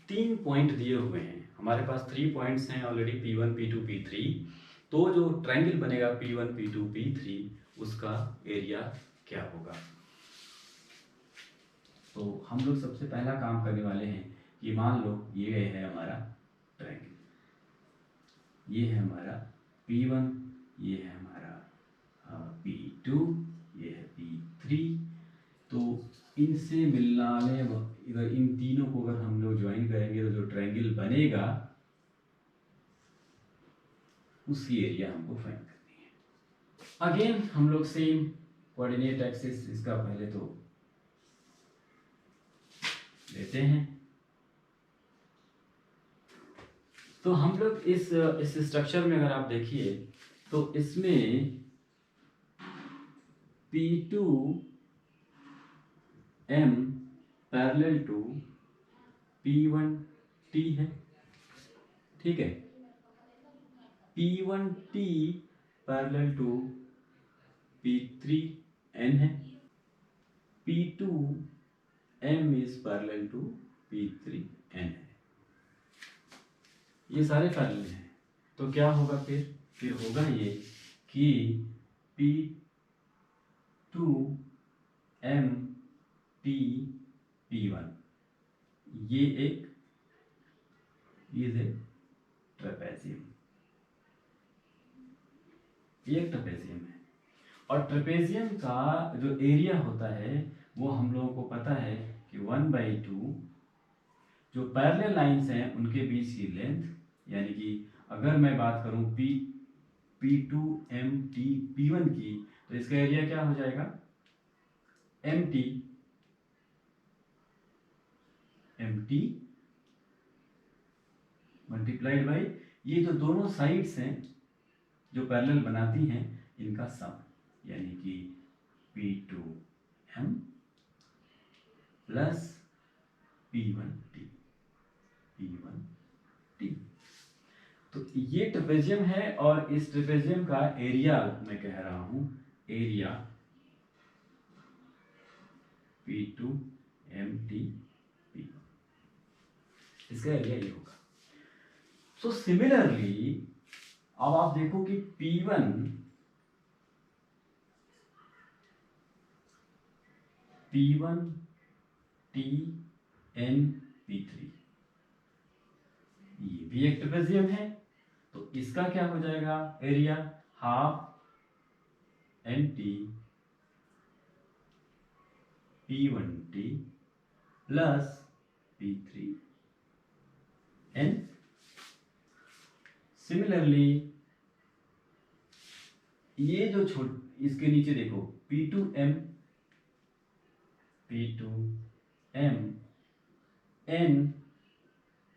3 point दिए हुए हैं, हमारे पास 3 पॉइंट्स हैं ऑलरेडी P1 P2 P3। तो जो ट्रायंगल बनेगा P1 P2 P3 उसका एरिया क्या होगा। तो हम लोग सबसे पहला काम करने वाले हैं कि मान लो ये है हमारा ट्रायंगल, ये है हमारा P1, ये है हमारा P2, ये है P3। तो इनसे मिलने वाले इधर इन तीनों को अगर हम लोग ज्वाइन करेंगे तो जो ट्रायंगल बनेगा उसकी एरिया हमको फाइंड करनी है। अगेन हम लोग सेम कोऑर्डिनेट एक्सिस इसका पहले तो लेते हैं। तो हम लोग इस स्ट्रक्चर में अगर आप देखिए तो इसमें P2 M parallel to P1 T है, ठीक है। P1 T parallel to P3 N है, P2 M is parallel to P3 N है। ये सारे पैरेलल हैं। तो क्या होगा फिर होगा ये कि P2 M T P1 ये एक ट्रेपेजियम, ये एक ट्रेपेजियम है। और ट्रेपेजियम का जो एरिया होता है वो हम लोगों को पता है कि 1/2 जो पैरेलल लाइंस हैं उनके बीच की लेंथ, यानी कि अगर मैं बात करूं P2 MT P1 की तो इसका एरिया क्या हो जाएगा MT मल्टीप्लाइड बाई ये जो दोनों साइड्स हैं जो पैरेलल बनाती हैं इनका सम, यानी कि P2M प्लस P1T। तो ये ट्रेपेजियम है और इस ट्रेपेजियम का एरिया मैं कह रहा हूं, एरिया P2MT P1, इसका एरिया ये होगा। सो सिमिलरली अब आप देखो कि P1 T N P3 ये भी एक ट्रेपेजियम है। तो इसका क्या हो जाएगा area, half NT P1T plus P3N। Similarly ये जो इसके नीचे देखो P2M N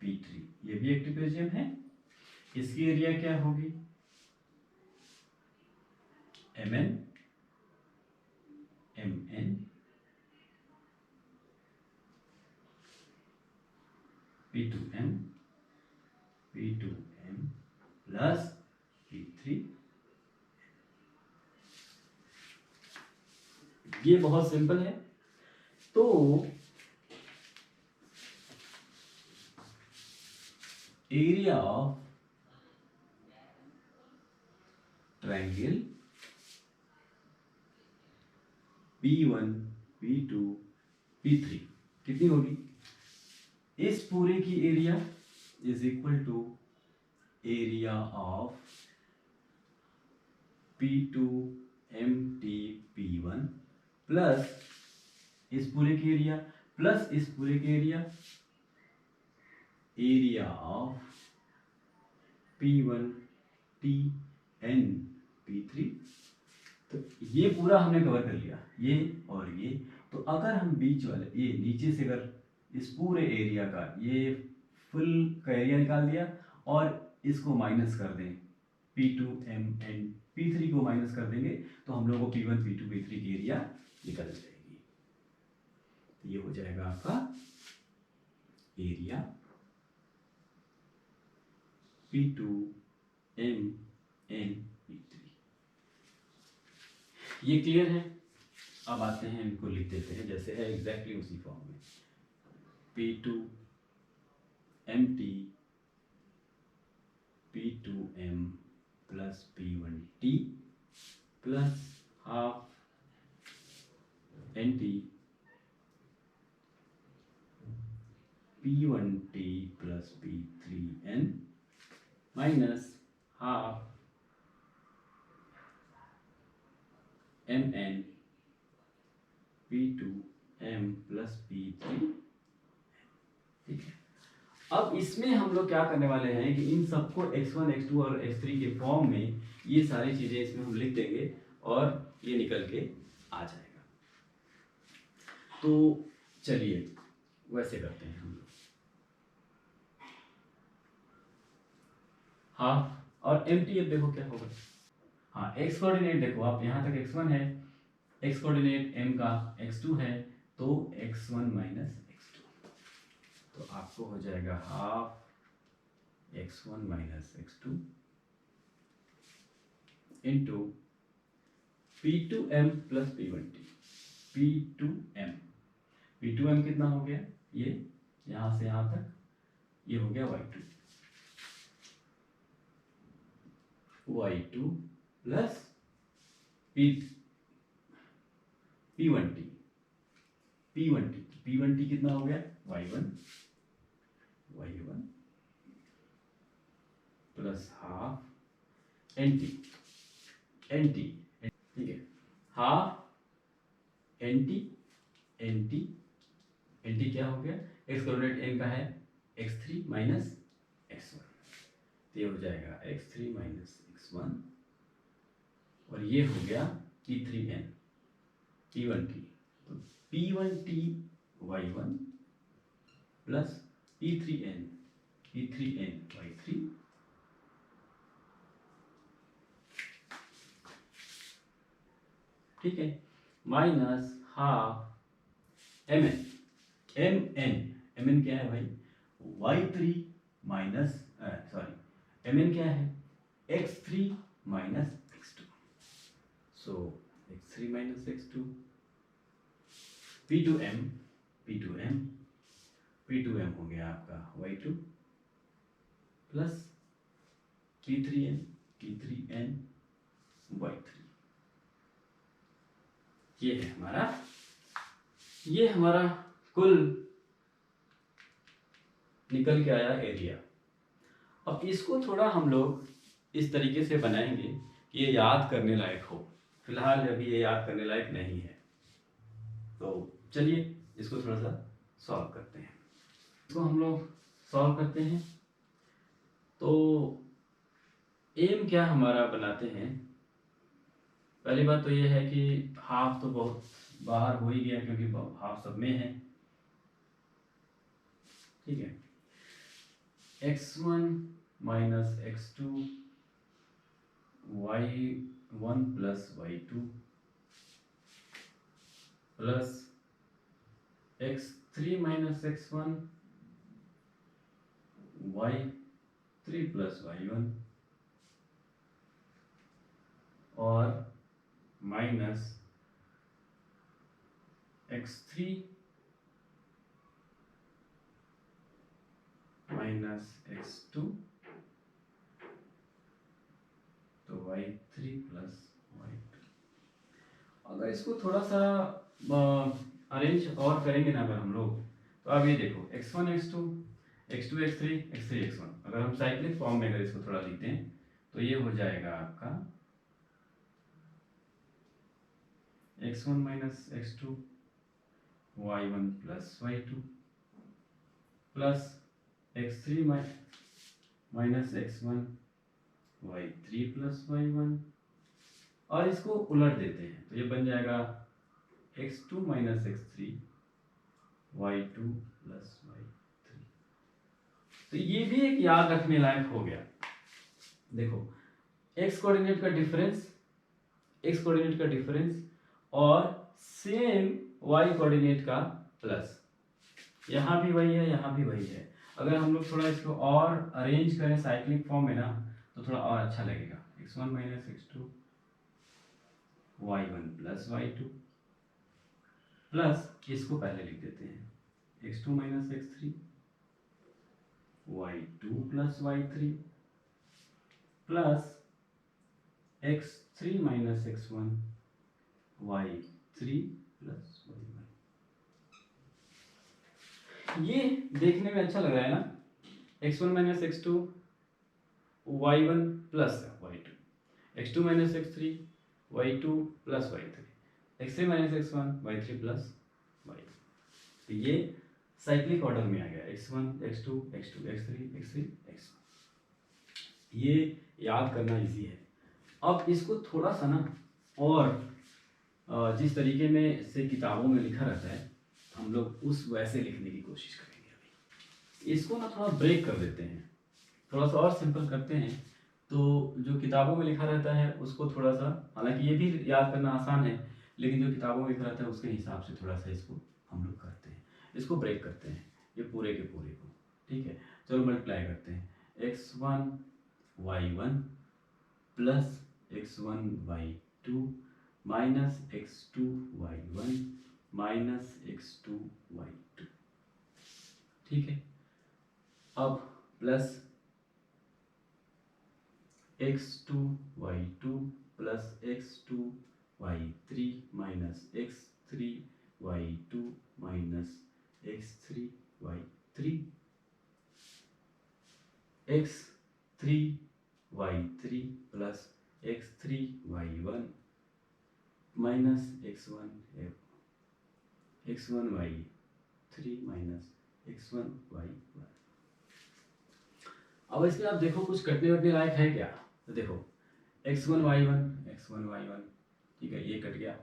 P3 ये भी एक ट्रेपेजियम है। इसकी एरिया क्या होगी MN P2M प्लस P3। ये बहुत सिंपल है। तो area of triangle P1 P2 P3 कितनी होगी, इस पूरे की area is equal to area of P2 MT P1 plus इस पूरे की एरिया प्लस इस पूरे की area of P1 T N P3। तो ये पूरा हमने कवर कर लिया, ये और ये। तो अगर हम बीच वाले ये नीचे से अगर इस पूरे एरिया का ये फुल का एरिया निकाल दिया और इसको माइनस कर दें, P2M N P3 को माइनस कर देंगे तो हम लोगों को P1 P2 P3 की एरिया निकल जाएगी। तो ये हो जाएगा आपका एरिया P2M N P3। ये क्लियर है। अब आते हैं इनको लिख देते हैं जैसे है एग्जैक्टली उसी फॉर्म में। P2 M T P2m plus P1t plus half NT P1t plus P3n minus half Mn P2m plus P3। ठीक है, अब इसमें हम लोग क्या करने वाले हैं कि इन सबको x1 x2 और x3 के फॉर्म में ये सारी चीजें इसमें हम लिख देंगे और ये निकल के आ जाएगा। तो चलिए वैसे करते हैं हम लोग। हाफ और एम्प्टी, अब देखो क्या होगा। हाँ, एक्स कोऑर्डिनेट देखो, आप यहाँ तक x1 है, एक्स कोऑर्डिनेट m का x2 है, तो x1 माइनस x2, तो आपको हो जाएगा half x1 minus x2 into P2m plus P1t। P2m कितना हो गया, ये यहां से यहां तक, ये हो गया y2 प्लस P1t कितना हो गया, y1 प्लस हाफ NT, ठीक है, हाफ NT क्या हो गया, एक्स कोऑर्डिनेट n का है x3 माइनस x1, तो ये हो जाएगा x3 माइनस x1, और ये हो गया P3n P1t, तो P1t y1 plus P3n y3, ठीक है, माइनस हाफ mn क्या है भाई, y3 माइनस mn क्या है, x3 माइनस x2, सो x3 माइनस x2, P2m हो गया आपका y2 प्लस P3n y3, ये हमारा कुल निकल के आया एरिया। अब इसको थोड़ा हम लोग इस तरीके से बनाएंगे कि ये याद करने लायक हो, फिलहाल अभी ये याद करने लायक नहीं है, तो चलिए इसको थोड़ा सा सॉल्व करते हैं। इसको हम लोग सॉल्व करते हैं, तो एम क्या हमारा बनाते हैं। पहली बात तो ये है कि हाफ तो बहुत बाहर हो ही गया क्योंकि हाफ सब में है, ठीक है, x1 minus x2 y1 plus y2 plus x3 minus x1 y3 plus y1 और माइनस x3 माइनस x2, तो y3 प्लस y2। अगर इसको थोड़ा सा अरेंज और करेंगे ना अगर हम लोग, तो अब ये देखो x1 x2 x2 x3 x3 x1, अगर हम साइक्लिक फॉर्म में अगर इसको थोड़ा लिखते हैं तो ये हो जाएगा आपका x1 minus x2 y1 plus y2 plus x3 minus x1 y3 plus y1, और इसको उलट देते हैं तो ये बन जाएगा x2 minus x3 y2 plus y3। तो ये भी एक याद रखने लायक हो गया। देखो x कोऑर्डिनेट का डिफरेंस और सेम y कोऑर्डिनेट का प्लस, यहाँ भी वही है यहाँ भी वही है। अगर हम लोग थोड़ा इसको और अरेंज करें साइक्लिक फॉर्म में ना तो थोड़ा और अच्छा लगेगा, x1 minus x2 y1 plus y2 plus इसको पहले लिख देते हैं x2 minus x3 y2 plus y3 plus x3 minus x1 y3 plus y1। ये देखने में अच्छा लग रहा है ना, x1 minus x2 y1 plus y2, x2 minus x3 y2 plus y3, x3 minus x1 y3 plus y2। तो ये साइक्लिक ऑर्डर में आ गया, x1 x2 x2 x3 x3 x1। ये याद करना इजी है। अब इसको थोड़ा सा ना और जिस तरीके में से किताबों में लिखा रहता है हम लोग उस वैसे लिखने की कोशिश करेंगे। अभी इसको ना थोड़ा ब्रेक कर देते हैं, थोड़ा सा और सिंपल करते हैं। तो जो किताबों में लिखा रहता है उसको थोड़ा सा, हालांकि ये भी याद करना आसान है, लेकिन जो किताबों में लिखा रहता है उसके हिसाब से थोड़ा सा इसको हम लोग करते हैं, इसको ब्रेक करते हैं ये पूरे के पूरे को। ठीक है, चलो मल्टीप्लाई करते हैं। x1 y1 plus x1 y2 minus x2 y1 minus x2 y2। ठीक है, अब plus x2 y2 plus x2 y3 minus x3 y2 minus x3 y3, x3 y3 plus x3 y1 minus x1 y3 minus x1 y1। अब इसमें आप देखो कुछ कटने वटने लायक है क्या, तो देखो x1 y1, ठीक है, ये कट गया।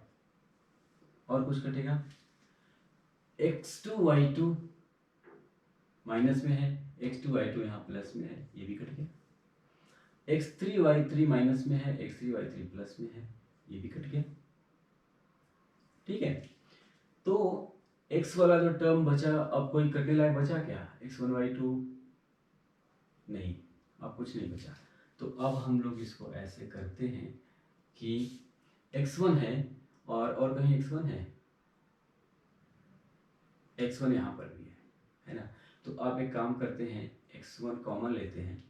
और कुछ कटेगा, x2 y2 माइनस में है, x2 y2 यहाँ प्लस में है, ये भी कट गया। x3 y3 माइनस में है, x3 y3 प्लस में है, ये भी कट गया। ठीक है, तो x वाला जो टर्म बचा, अब कोई कटने लायक बचा क्या, x1 y2 नहीं, अब कुछ नहीं बचा। तो अब हम लोग इसको ऐसे करते हैं कि x1 है और कहीं x1 है, x1 यहाँ पर भी है ना। तो आप एक काम करते हैं, x1 कॉमन लेते हैं,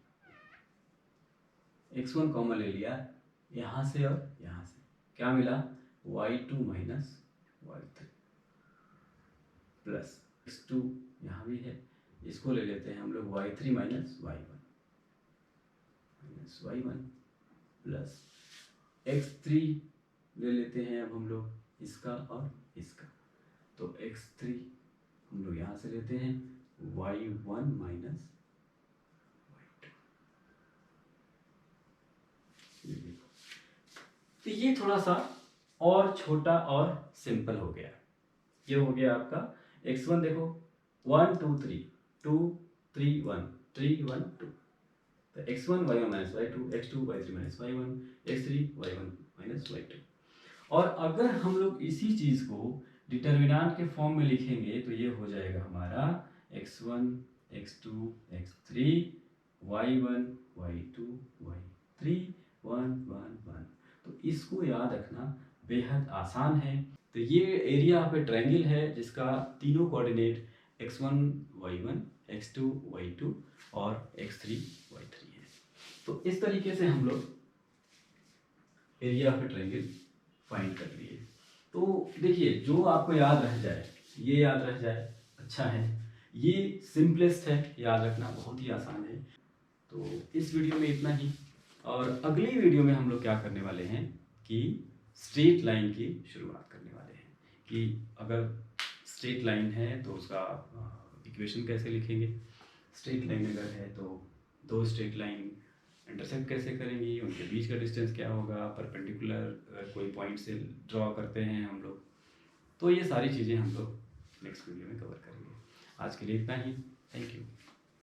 x1 कॉमन ले लिया यहाँ से और यहाँ से, क्या मिला, y2 minus y3 plus x2 यहाँ भी है, इसको ले लेते हैं हम लोग y3 minus y1 plus x3 ले लेते हैं अब हम लोग इसका और इसका, तो x3 हम लोग यहाँ से लेते हैं y1 माइनस y2। तो ये थोड़ा सा और छोटा और सिंपल हो गया। ये हो गया आपका x1, देखो 1 2 3 2 3 1 3 1 2, तो x1 y1 minus y2, x2 y3 minus y1, x3 y1 minus y2। और अगर हम लोग इसी चीज को डिटर्मिनेंट के फॉर्म में लिखेंगे तो ये हो जाएगा हमारा x1 x2 x3 y1 y2 y3 1 1 1। तो इसको याद रखना बेहद आसान है। तो ये एरिया पे ट्रायंगल है जिसका तीनों coordinate x1 y1 x2 y2 और x3 y3 है। तो इस तरीके से हम लोग area of A triangle find कर लिए। तो देखिए, जो आपको याद रह जाए, ये याद रह जाए, अच्छा है, ये सिंपलेस्ट है, याद रखना बहुत ही आसान है। तो इस वीडियो में इतना ही, और अगली वीडियो में हम लोग क्या करने वाले हैं कि स्ट्रेट लाइन की शुरुआत करने वाले हैं, कि अगर स्ट्रेट लाइन है तो उसका इक्वेशन कैसे लिखेंगे, स्ट्रेट लाइन अगर है तो दो स्ट्रेट लाइन इंटरसेक्ट कैसे करेंगी, उनके बीच का डिस्टेंस क्या होगा, परपेंडिकुलर कोई पॉइंट से ड्रॉ करते हैं हम लोग। तो ये सारी चीज़ें हम लोग नेक्स्ट वीडियो में कवर करेंगे। आज के लिए इतना ही, थैंक यू।